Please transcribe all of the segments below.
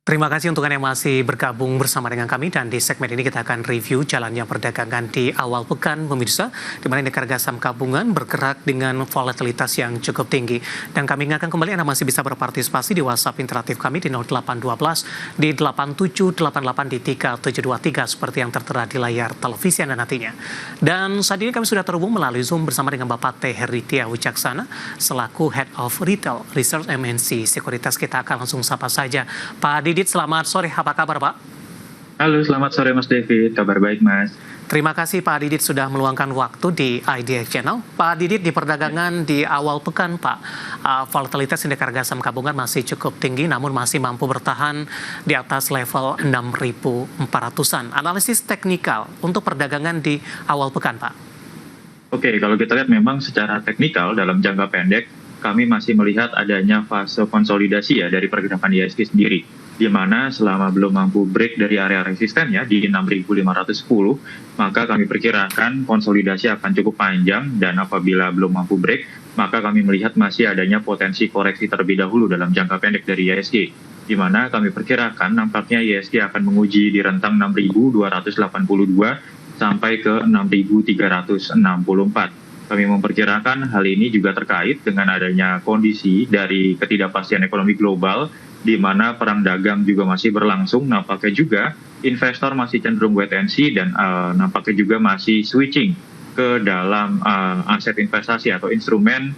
Terima kasih untuk Anda yang masih bergabung bersama dengan kami, dan di segmen ini kita akan review jalannya perdagangan di awal pekan pemirsa, di mana indeks harga saham gabungan bergerak dengan volatilitas yang cukup tinggi. Dan kami ingatkan kembali Anda masih bisa berpartisipasi di WhatsApp interaktif kami di 0812 di 8788 di 3723 seperti yang tertera di layar televisi Anda nantinya. Dan saat ini kami sudah terhubung melalui Zoom bersama dengan Bapak T. Heritia Wicaksana selaku Head of Retail Research MNC Sekuritas. Kita akan langsung sapa saja Pak Didit. Selamat sore, apa kabar Pak? Halo, selamat sore Mas David, kabar baik Mas. Terima kasih Pak Didit sudah meluangkan waktu di IDX Channel. Pak Didit, di perdagangan di awal pekan Pak, volatilitas indeks harga saham gabungan masih cukup tinggi namun masih mampu bertahan di atas level 6.400-an. Analisis teknikal untuk perdagangan di awal pekan Pak. Oke, kalau kita lihat memang secara teknikal dalam jangka pendek kami masih melihat adanya fase konsolidasi ya dari pergerakan IHSG sendiri, di mana selama belum mampu break dari area resistennya di 6.510, maka kami perkirakan konsolidasi akan cukup panjang, dan apabila belum mampu break, maka kami melihat masih adanya potensi koreksi terlebih dahulu dalam jangka pendek dari IHSG, di mana kami perkirakan nampaknya IHSG akan menguji di rentang 6.282 sampai ke 6.364. Kami memperkirakan hal ini juga terkait dengan adanya kondisi dari ketidakpastian ekonomi global, di mana perang dagang juga masih berlangsung. Nampaknya juga investor masih cenderung wait and see, dan nampaknya juga masih switching ke dalam aset investasi atau instrumen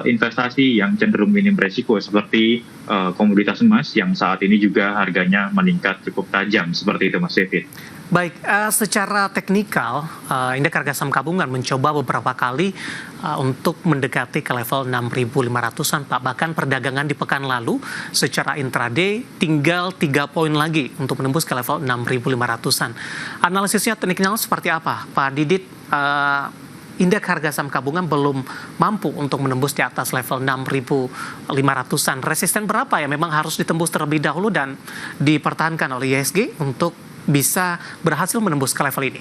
investasi yang cenderung minim resiko seperti komoditas emas yang saat ini juga harganya meningkat cukup tajam, seperti itu Mas David. Baik, secara teknikal, indeks harga saham gabungan mencoba beberapa kali untuk mendekati ke level 6.500-an Pak. Bahkan perdagangan di pekan lalu secara intraday tinggal 3 poin lagi untuk menembus ke level 6.500-an. Analisisnya teknikal seperti apa Pak Didit? Indeks harga saham gabungan belum mampu untuk menembus di atas level 6.500-an. Resisten berapa ya memang harus ditembus terlebih dahulu dan dipertahankan oleh IHSG untuk bisa berhasil menembus ke level ini?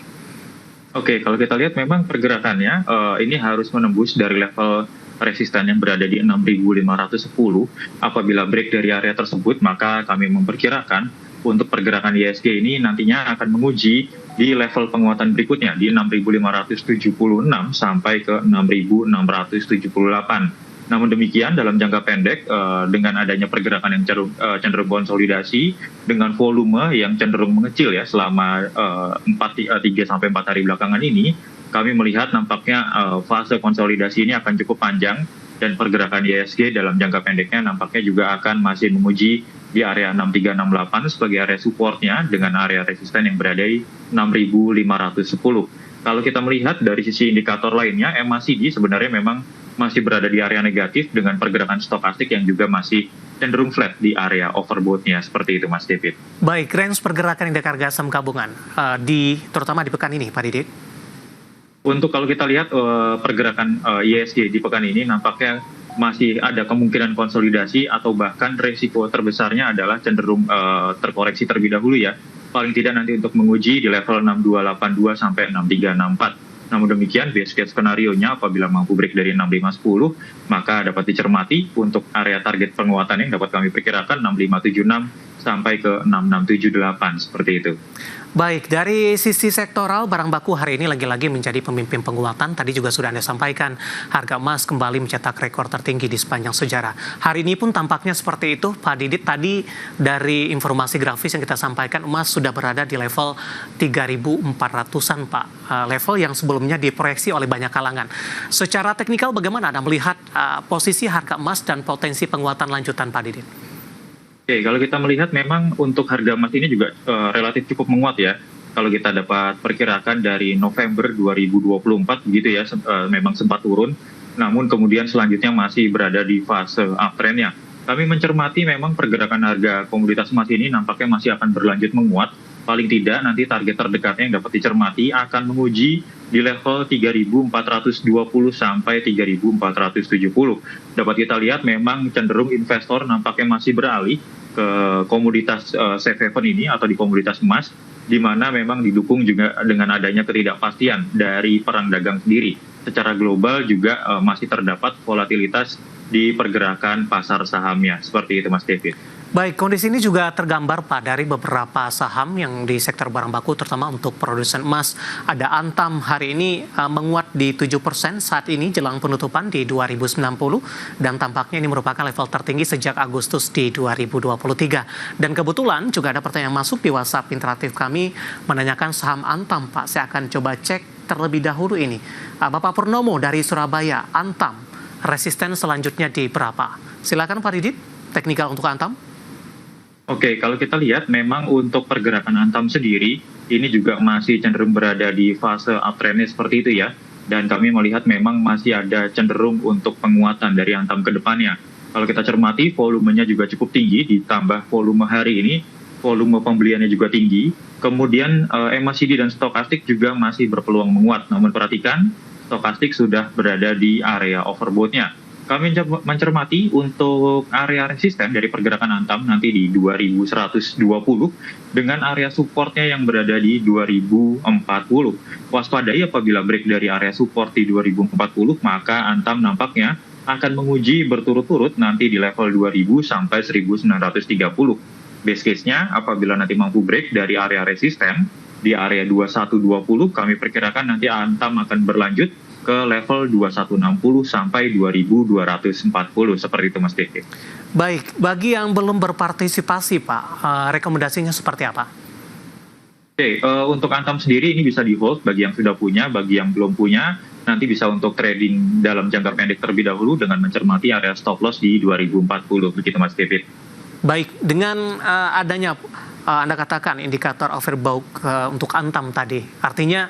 Oke, kalau kita lihat memang pergerakannya ini harus menembus dari level resisten yang berada di 6.510. Apabila break dari area tersebut, maka kami memperkirakan untuk pergerakan IHSG ini nantinya akan menguji di level penguatan berikutnya di 6.576 sampai ke 6.678. Namun demikian dalam jangka pendek dengan adanya pergerakan yang cenderung konsolidasi dengan volume yang cenderung mengecil ya selama 3 sampai 4 hari belakangan ini, kami melihat nampaknya fase konsolidasi ini akan cukup panjang, dan pergerakan IHSG dalam jangka pendeknya nampaknya juga akan masih menguji di area 6368 sebagai area supportnya dengan area resisten yang berada di 6.510. Kalau kita melihat dari sisi indikator lainnya, MACD sebenarnya memang masih berada di area negatif dengan pergerakan stokastik yang juga masih cenderung flat di area overbought-nya, seperti itu Mas David. Baik, range pergerakan indeks harga saham gabungan terutama di pekan ini Pak Didit? Untuk kalau kita lihat pergerakan IHSG di pekan ini nampaknya masih ada kemungkinan konsolidasi, atau bahkan resiko terbesarnya adalah cenderung terkoreksi terlebih dahulu ya. Paling tidak nanti untuk menguji di level 6282 sampai 6364. Namun demikian, base case skenario-nya apabila mampu break dari 6510, maka dapat dicermati untuk area target penguatan yang dapat kami perkirakan 6576 sampai ke 6678, seperti itu. Baik, dari sisi sektoral, barang baku hari ini lagi-lagi menjadi pemimpin penguatan. Tadi juga sudah Anda sampaikan, harga emas kembali mencetak rekor tertinggi di sepanjang sejarah. Hari ini pun tampaknya seperti itu, Pak Didit. Tadi dari informasi grafis yang kita sampaikan, emas sudah berada di level 3.400-an, Pak. Level yang sebelumnya diproyeksi oleh banyak kalangan. Secara teknikal, bagaimana Anda melihat posisi harga emas dan potensi penguatan lanjutan, Pak Didit? Oke, kalau kita melihat memang untuk harga emas ini juga relatif cukup menguat ya. Kalau kita dapat perkirakan dari November 2024 begitu ya, memang sempat turun. Namun kemudian selanjutnya masih berada di fase uptrend-nya. Kami mencermati memang pergerakan harga komoditas emas ini nampaknya masih akan berlanjut menguat. Paling tidak nanti target terdekatnya yang dapat dicermati akan menguji di level 3.420 sampai 3.470. Dapat kita lihat memang cenderung investor nampaknya masih beralih ke komoditas safe haven ini atau di komoditas emas, di mana memang didukung juga dengan adanya ketidakpastian dari perang dagang sendiri. Secara global juga masih terdapat volatilitas di pergerakan pasar sahamnya. Seperti itu Mas David. Baik, kondisi ini juga tergambar Pak dari beberapa saham yang di sektor barang baku terutama untuk produsen emas. Ada Antam hari ini menguat di 7% saat ini jelang penutupan di 2090 dan tampaknya ini merupakan level tertinggi sejak Agustus di 2023. Dan kebetulan juga ada pertanyaan masuk di WhatsApp interaktif kami menanyakan saham Antam Pak. Saya akan coba cek terlebih dahulu ini. Bapak Purnomo dari Surabaya, Antam resisten selanjutnya di berapa? Silakan Pak Didit, teknikal untuk Antam. Oke, kalau kita lihat memang untuk pergerakan Antam sendiri, ini juga masih cenderung berada di fase uptrendnya seperti itu ya. Dan kami melihat memang masih ada cenderung untuk penguatan dari Antam ke depannya. Kalau kita cermati, volumenya juga cukup tinggi, ditambah volume hari ini, volume pembeliannya juga tinggi. Kemudian MACD dan stokastik juga masih berpeluang menguat. Namun perhatikan, stokastik sudah berada di area overbought-nya. Kami mencermati untuk area resisten dari pergerakan Antam nanti di 2120 dengan area supportnya yang berada di 2040. Waspadai apabila break dari area support di 2040, maka Antam nampaknya akan menguji berturut-turut nanti di level 2000 sampai 1930. Base case-nya apabila nanti mampu break dari area resisten di area 2120, kami perkirakan nanti Antam akan berlanjut ke level 2160 sampai 2240 seperti itu Mas Diki. Baik, bagi yang belum berpartisipasi Pak, rekomendasinya seperti apa? Oke, untuk Antam sendiri ini bisa di hold bagi yang sudah punya, bagi yang belum punya nanti bisa untuk trading dalam jangka pendek terlebih dahulu dengan mencermati area stop loss di 2040 begitu Mas David. Baik, dengan adanya Anda katakan indikator overbought untuk Antam tadi, artinya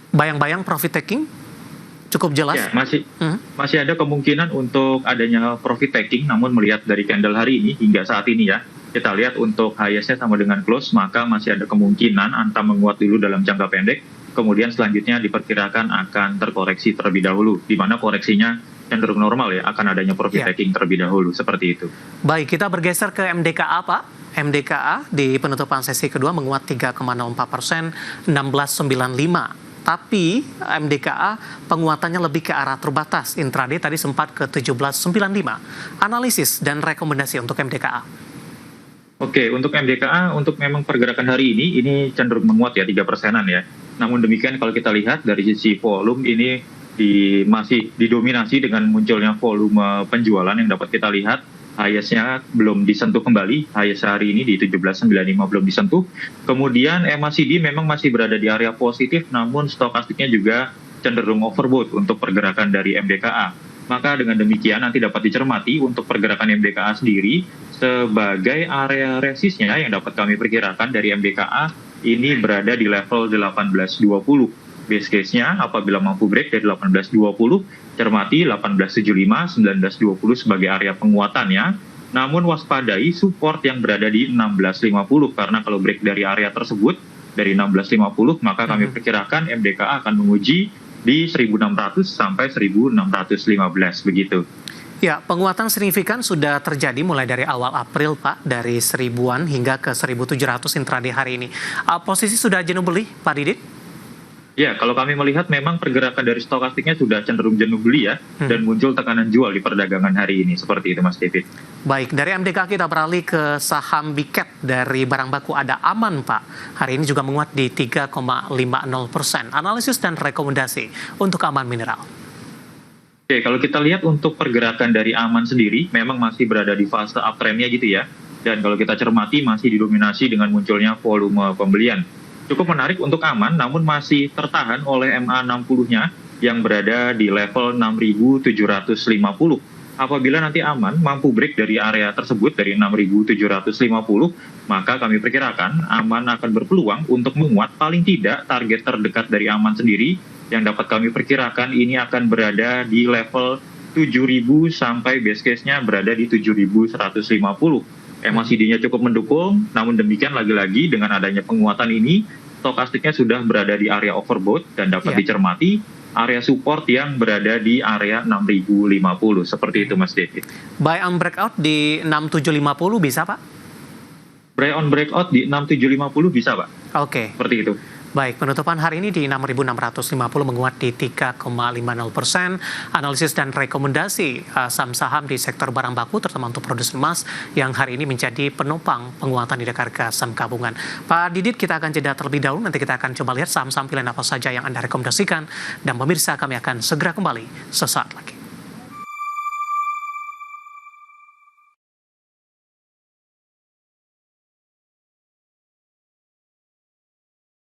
bayang-bayang profit taking cukup jelas? Ya, masih ada kemungkinan untuk adanya profit taking, namun melihat dari candle hari ini hingga saat ini ya, kita lihat untuk highest-nya sama dengan close, maka masih ada kemungkinan Antam menguat dulu dalam jangka pendek, kemudian selanjutnya diperkirakan akan terkoreksi terlebih dahulu, di mana koreksinya cenderung normal ya, akan adanya profit taking terlebih dahulu, seperti itu. Baik, kita bergeser ke MDKA Pak. MDKA di penutupan sesi kedua menguat 3,04%, 1695. Tapi MDKA penguatannya lebih ke arah terbatas. Intraday tadi sempat ke 1795. Analisis dan rekomendasi untuk MDKA. Oke, untuk MDKA, untuk memang pergerakan hari ini cenderung menguat ya, 3%-an ya. Namun demikian kalau kita lihat dari sisi volume ini masih didominasi dengan munculnya volume penjualan yang dapat kita lihat. Highest-nya belum disentuh kembali, highest hari ini di 1795 belum disentuh. Kemudian MACD memang masih berada di area positif, namun stokastiknya juga cenderung overbought untuk pergerakan dari MDKA. Maka dengan demikian nanti dapat dicermati untuk pergerakan MDKA sendiri sebagai area resistnya yang dapat kami perkirakan dari MDKA ini berada di level 1820. Base case-nya apabila mampu break dari 1820, cermati 1875, 1920 sebagai area penguatannya. Namun waspadai support yang berada di 1650 karena kalau break dari area tersebut dari 1650 maka kami perkirakan MDKA akan menguji di 1600 sampai 1615 begitu. Ya, penguatan signifikan sudah terjadi mulai dari awal April Pak, dari 1000-an hingga ke 1700 intraday hari ini. Posisi sudah jenuh beli Pak Didit? Ya, kalau kami melihat memang pergerakan dari stokastiknya sudah cenderung jenuh beli ya, dan muncul tekanan jual di perdagangan hari ini, seperti itu Mas David. Baik, dari MDK kita beralih ke saham big cap dari barang baku ada Aman Pak. Hari ini juga menguat di 3,50%. Analisis dan rekomendasi untuk Aman Mineral. Oke, kalau kita lihat untuk pergerakan dari Aman sendiri, memang masih berada di fase uptrendnya gitu ya. Dan kalau kita cermati masih didominasi dengan munculnya volume pembelian. Cukup menarik untuk Aman, namun masih tertahan oleh MA60-nya yang berada di level 6.750. Apabila nanti Aman mampu break dari area tersebut, dari 6.750, maka kami perkirakan Aman akan berpeluang untuk menguat paling tidak target terdekat dari Aman sendiri, yang dapat kami perkirakan ini akan berada di level 7.000 sampai base case-nya berada di 7.150. MACD-nya cukup mendukung, namun demikian lagi-lagi dengan adanya penguatan ini, stokastiknya sudah berada di area overbought dan dapat dicermati area support yang berada di area 6.050. Seperti itu Mas David. Buy on breakout di 6.750 bisa Pak? Buy on breakout di 6.750 bisa Pak. Oke. Seperti itu. Baik, penutupan hari ini di 6.650 menguat di 3,50%. Analisis dan rekomendasi saham-saham di sektor barang baku terutama untuk produsen emas yang hari ini menjadi penopang penguatan indeks harga saham gabungan. Pak Didit, kita akan jeda terlebih dahulu. Nanti kita akan coba lihat saham-saham pilihan apa saja yang Anda rekomendasikan. Dan pemirsa, kami akan segera kembali sesaat lagi.